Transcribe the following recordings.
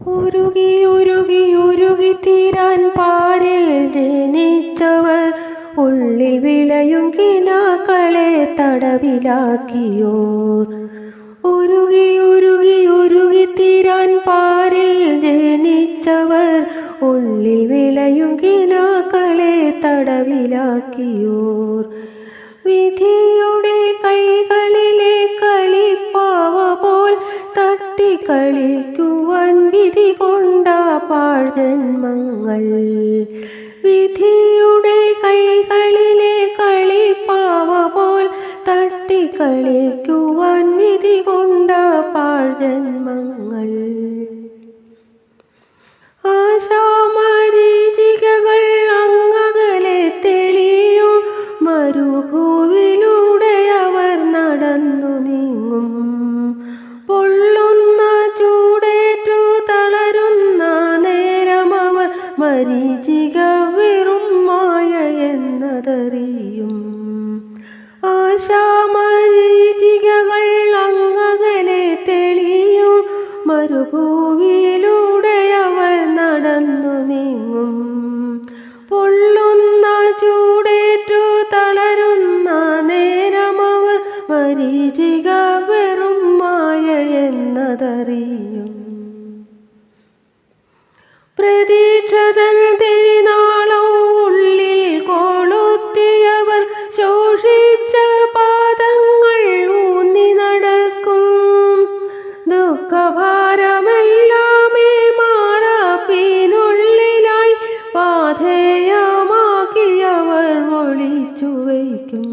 ഉരുകി ഉരുകി ഉരുകി തീരാൻ പാരിൽ ജനിച്ചവർ ഉള്ളിൽ വിളയും കിനാക്കളെ തടവിലാക്കിയോർ. ഉരുകി ഉരുകി ഉരുകി തീരാൻ പാരിൽ ജനിച്ചവർ ഉള്ളിൽ വിളയും കിനാക്കളെ തടവിലാക്കിയോർ. വിധിയുടെ കൈകളിലെ കളിപ്പാവ പോൽ തട്ടിക്കളിക്കുവാൻ വിധി കൊണ്ട പാഴ്ജന്മങ്ങൾ. വിധിയുടെ കൈകളിലെ കളിപ്പാവ പോൽ തട്ടിക്കളിക്കുവാൻ വിധി കൊണ്ട പാഴ്ജന്മങ്ങൾ. ആശാമരീചികകൾ അങ്ങകലെ തെളിയും മരുഭൂവിലൂടെ അവർ നടന്നു നീങ്ങും. പൊള്ളുന്ന ചൂടേറ്റു തളരുന്ന നേരമവർ മരീചിക വെറും മായ എന്നതറിയും. ആശാമരീചികകൾ അങ്ങകലെ തെളിയും മരുഭൂവിലൂടെ അവർ നടന്നു നീങ്ങും. പൊള്ളുന്ന ചൂടേറ്റു തളരുന്ന നേരമവർ മരീചിക വെറും മായ എന്നതറിയും. പ്രതീക്ഷതൻ തിരുനാളം ഉള്ളിൽ കൊളുത്തിയവർ ശോഷിച്ച പാദങ്ങൾ ഊന്നി നടക്കും. ദുഃഖഭാരമെല്ലാമേ മാറാപ്പിനുള്ളിലായി പാഥേയമാക്കിയവർ ഒളിച്ചു വയ്ക്കും.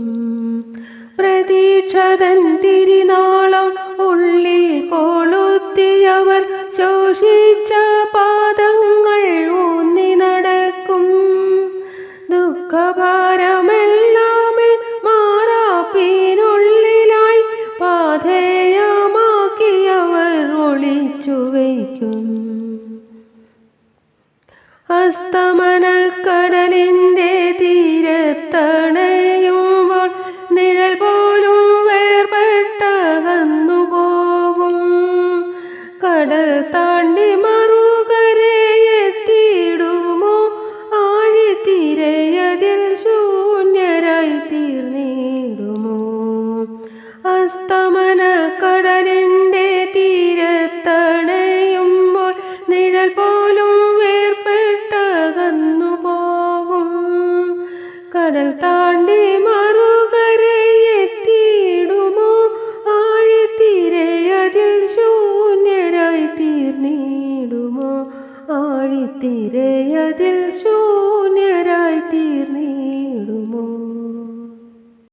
പ്രതീക്ഷതൻ തിരുനാളം ഉള്ളിൽ കൊളുത്തിയവർ ശോഷിച്ച പാദങ്ങൾ ഊന്നി നടക്കും. ദുഃഖഭാരമെല്ലാമേ മാറാപ്പിനുള്ളിലായി പാഥേയമാക്കിയവർ ഒളിച്ചു വയ്ക്കും. അസ്തമനക്കടലിൻ്റെ തീരത്തണയുമ്പോൾ നിഴൽ പോലും വേർപെട്ടകന്നു പോകും. കടൽ താണ്ടി മറുകരെ എത്തിയിടുമോ ആഴിത്തിരയതിൽ ശൂന്യരായി തീർന്നിടുമോ. അസ്തമനക്കടലിൻ്റെ തീരത്തണയുമ്പോൾ നിഴൽ പോലും വേർപെട്ടകന്നു പോകും. കടൽ താണ്ടി മറുകരെ എത്തിയിടുമോ ആഴിത്തിരയതിൽ ശൂന്യരായി തീർന്നിടുമോ ആഴിത്തിരയതിൽ